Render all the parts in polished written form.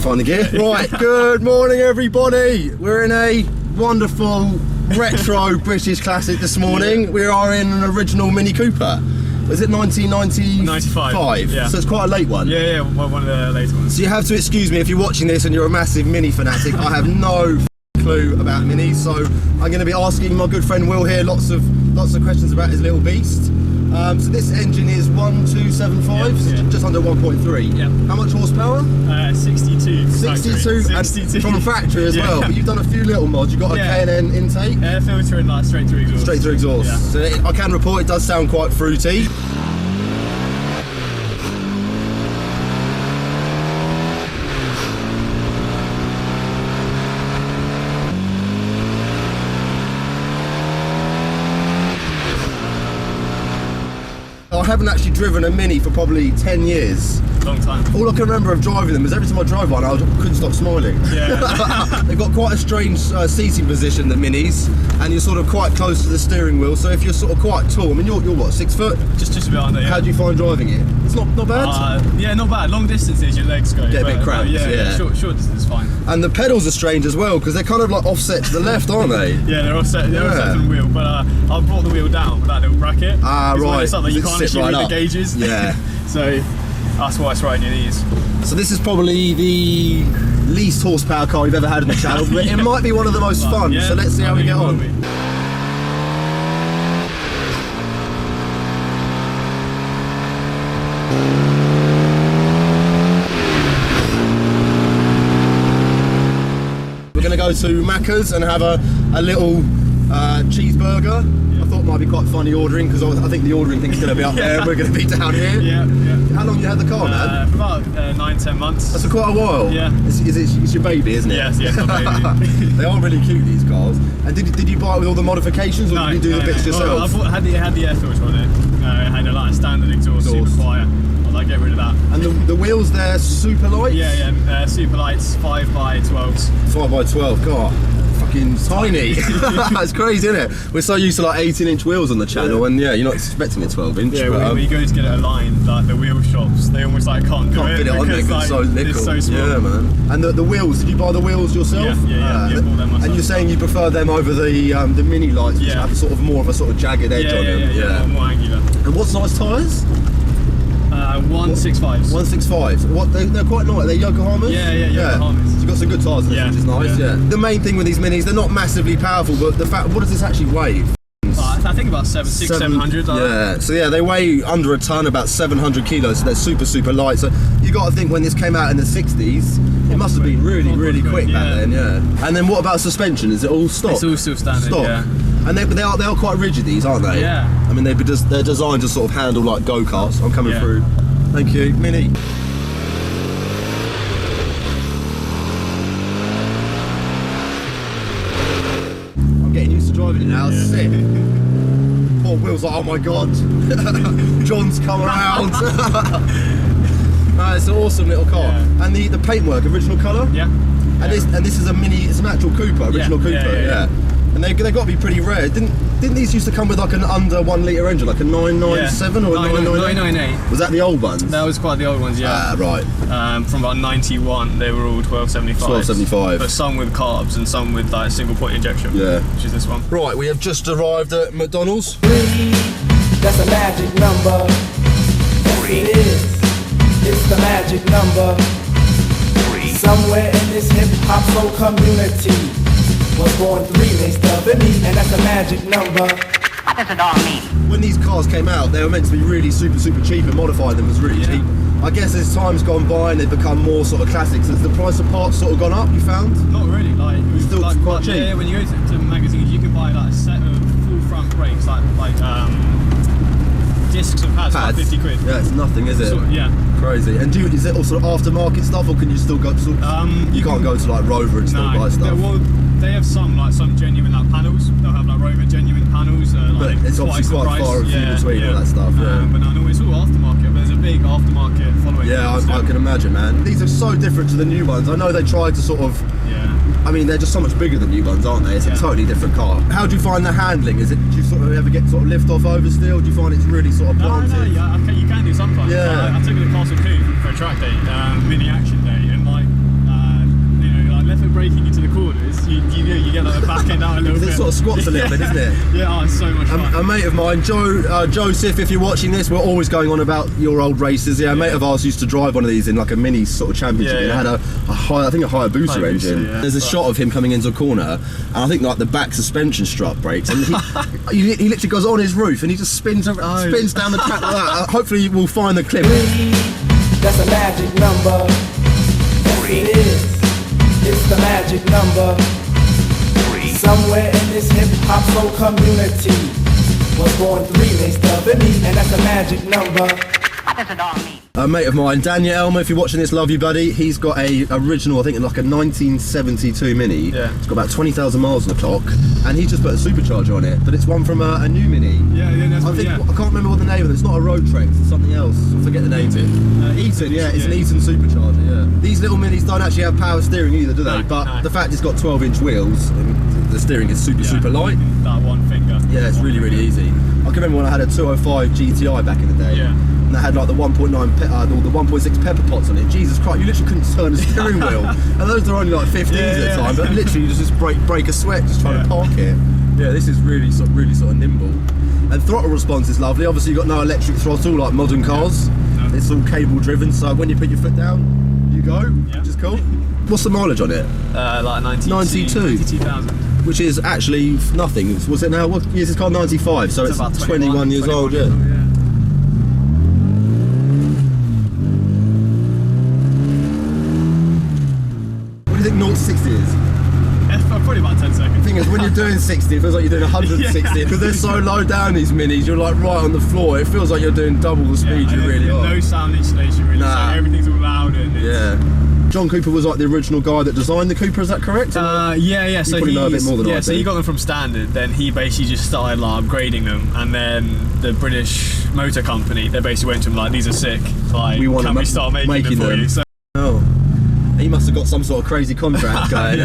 find the gear. Right, good morning everybody. We're in a wonderful retro British classic this morning. Yeah. We are in an original Mini Cooper. Is it 1995? Yeah. So it's quite a late one. Yeah, one of the later ones. So you have to excuse me if you're watching this and you're a massive Mini fanatic. I have no clue about Minis, so I'm going to be asking my good friend Will here lots of questions about his little beast. So this engine is 1275, just under 1.3. Yeah. How much horsepower? 62. 62 from factory as well. But you've done a few little mods. You've got a K&N intake. Air filter and like straight through exhaust. Straight through exhaust. Yeah. So I can report it does sound quite fruity. I haven't actually driven a Mini for probably 10 years. Long time. All I can remember of driving them is every time I drove one, I couldn't stop smiling. Yeah. They've got quite a strange seating position, the Minis, and you're sort of quite close to the steering wheel. So if you're sort of quite tall, I mean, you're what, 6 foot? Just a bit under. Yeah. How do you find driving it? It's not bad. Yeah, not bad. Long distances, your legs go. Get a bit cramped. Yeah. Short distance is fine. And the pedals are strange as well because they're kind of like offset to the left, aren't they? Yeah, they're offset. They're offset to the wheel, but I brought the wheel down with that little bracket. Ah, right. It's something you can't actually read the gauges. Yeah. So that's why it's right in your knees. So this is probably the least horsepower car we've ever had in the channel, but it might be one of the most fun. So let's see how we get on. We're going to go to Macca's and have a little cheeseburger. I thought it might be quite funny ordering because I think the ordering thing's going to be up there and we're going to be down here. Yeah. How long have you had the car, man? For about 9-10 months. That's for quite a while. Yeah. It's your baby, isn't it? Yes, my baby. They are really cute, these cars. And did you buy it with all the modifications, or did you do the bits yourself? Well, I had the air filter on it. It had a standard exhaust, super quiet. I was like, get rid of that. And the wheels there, super light? Yeah, super lights, 5x12s. 5x12, God. Fucking tiny. That's crazy, isn't it? We're so used to like 18-inch wheels on the channel, and yeah, you're not expecting a 12-inch. Yeah, when you go to get it aligned, like the wheel shops, they almost like can't fit it on there because it's so little. It's so small. Yeah, man. And the wheels, did you buy the wheels yourself? Yeah, bought them myself. And you're saying you prefer them over the Mini lights, which have sort of more of a sort of jagged edge on them. Yeah, more angular. And what size tyres? 165s. 165s. What? They're quite nice. They're Yokohamas? Yeah, Yokohamas. So you've got some good tyres in this, which is nice. Yeah. The main thing with these Minis, they're not massively powerful, but the fact, what does this actually weigh? I think about 700. Yeah, so yeah, they weigh under a ton, about 700 kilos, so they're super light. So you got to think when this came out in the 60s, it must have been really quick back then, yeah. And then what about suspension? Is it all stock? It's all still standard, stock. Yeah. And they are quite rigid, these, aren't they? Yeah. I mean, they're designed to sort of handle like go-karts. I'm coming through. Thank you, Mini. I'm getting used to driving it now, it's sick. Poor Will's like, oh my god, John's come around. It's an awesome little car. Yeah. And the paintwork, original colour? Yeah. And this is a Mini, it's an actual Cooper, original Cooper, yeah. And they've got to be pretty rare. Didn't these used to come with like an under 1 litre engine, like a 997 or a 998? Was that the old ones? That was quite the old ones, yeah. Ah, right. From about 91, they were all 1275. 1275. But some with carbs and some with like single point injection. Yeah. Which is this one. Right, we have just arrived at McDonald's. 3, that's a magic number. Yes, it is. It's the magic number. 3. Somewhere in this hip hop soul community was born 3 mixed up in me, and that's a magic number. What does it all mean? When these cars came out, they were meant to be really super cheap, and modifying them was really cheap. I guess as time's gone by and they've become more sort of classics, has the price of parts sort of gone up, you found? Not really, like it was still like, quite cheap. Yeah, when you go to magazines, you can buy like a set of full front brakes, like discs of pads, like 50 quid. Yeah, it's nothing, is it? Yeah. Crazy. And is it all sort of aftermarket stuff, or can you still go to you can't go to like Rover and still buy stuff? They have some genuine like panels. They'll have like Rover genuine panels. But it's obviously quite far and few between all that stuff. But no, it's all aftermarket. But there's a big aftermarket following. Yeah, I can imagine, man. These are so different to the new ones. I know they tried to sort of. I mean, they're just so much bigger than new ones, aren't they? It's a totally different car. How do you find the handling? Do you sort of ever get sort of lift off oversteer? Do you find it's really sort of planted? No, you can do sometimes. Yeah. I took it to Castle Coo for a track day, mini action day, and like braking into the corners, you get like the back end out a little bit. It sort of squats a little bit, isn't it? Yeah, oh, it's so much fun. A mate of mine, Joseph, if you're watching this, we're always going on about your old races. Yeah, a mate of ours used to drive one of these in like a mini sort of championship. Yeah, and it had a Hayabusa engine. Yeah. There's a shot of him coming into a corner, and I think like the back suspension strut breaks, and he literally goes on his roof and he just spins down the track like that. Hopefully we'll find the clip. That's a magic number. Yes, it is. It's the magic number. Somewhere in this hip hop soul community was born 3 mixed up in me, and that's a magic number. What does it all mean? A mate of mine, Daniel Elmer, if you're watching this, love you, buddy. He's got a original, I think, like a 1972 Mini. Yeah. It's got about 20,000 miles on the clock, and he's just put a supercharger on it. But it's one from a new Mini. Yeah, that's I can't remember what the name of it. It's not a road trek. It's something else. I forget the name. Eaton. Yeah, it's an Eaton supercharger. Yeah. These little Minis don't actually have power steering either, do they? No, but no. the fact it's got 12-inch wheels, and the steering is super light. That one finger. Yeah, it's really easy. I can remember when I had a 205 GTI back in the day. Yeah. And they had like the 1.9 or the 1.6 pepper pots on it. Jesus Christ, you literally couldn't turn the steering wheel. And those are only like 15s at the time, but literally you just break a sweat just trying to park it. Yeah, this is really sort of nimble. And throttle response is lovely. Obviously you've got no electric throttle like modern cars. No. It's all cable driven, so when you put your foot down, you go, which is cool. What's the mileage on it? Like 92,000. Which is actually nothing. Was it now? What year is this car? 95, so it's about 21 years old, yeah. What do you think 0 to 60 is? Probably about 10 seconds. The thing is, when you're doing 60, it feels like you're doing 160 because they're so low down, these Minis. You're like right on the floor. It feels like you're doing double the speed you really are. No sound insulation really, so everything's all loud and John Cooper was like the original guy that designed the Cooper, is that correct? Yeah. So probably know a bit more than I do. so he got them from standard. Then he basically just started like upgrading them, and then the British Motor Company, they basically went to him like, "These are sick. Like, can we start making them for you?" So, he must have got some sort of crazy contract going,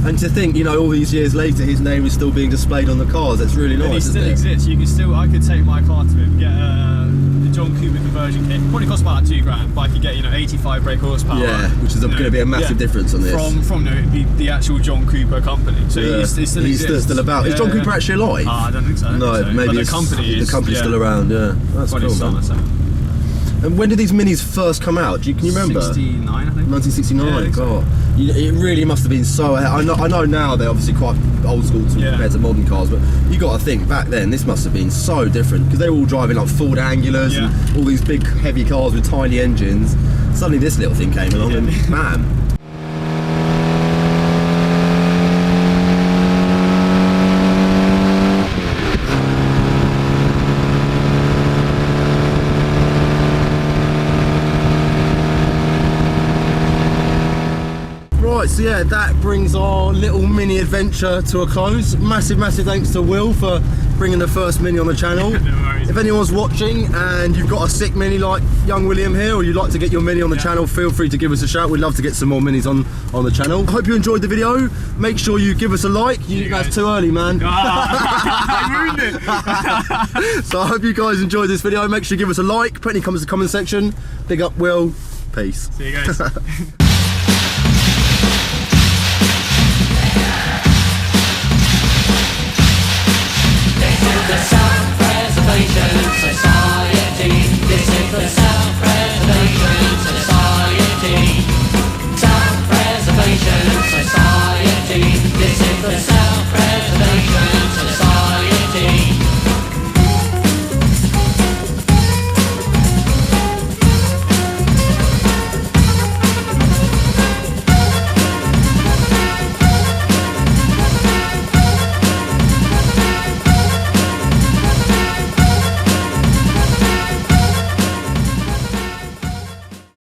and to think, you know, all these years later, his name is still being displayed on the cars. That's really nice. And he still isn't it? exists. You can still. I could take my car to him, get the John Cooper conversion kit. Probably cost about £2,000, but I could get 85 brake horsepower. Yeah, which is going to be a massive difference on this. From the actual John Cooper company. So he still exists. Still about. Is John Cooper actually alive? I don't think so. Maybe the company's still around. Yeah, that's cool, man. And when did these Minis first come out? Can you remember? 69, I think. 1969. Yeah, God, it really must have been so. I know now they're obviously quite old school compared to modern cars, but you got to think back then this must have been so different because they were all driving like Ford Angulars and all these big heavy cars with tiny engines. Suddenly this little thing came along, and man. Right, so yeah, that brings our little mini adventure to a close. Massive thanks to Will for bringing the first Mini on the channel. No worries. If anyone's watching and you've got a sick Mini like young William here, or you'd like to get your Mini on the channel, feel free to give us a shout. We'd love to get some more Minis on the channel. I hope you enjoyed the video. Make sure you give us a like. That's too early, man. I ruined it. So I hope you guys enjoyed this video. Make sure you give us a like, put any comments in the comment section. Big up Will. Peace. See you guys.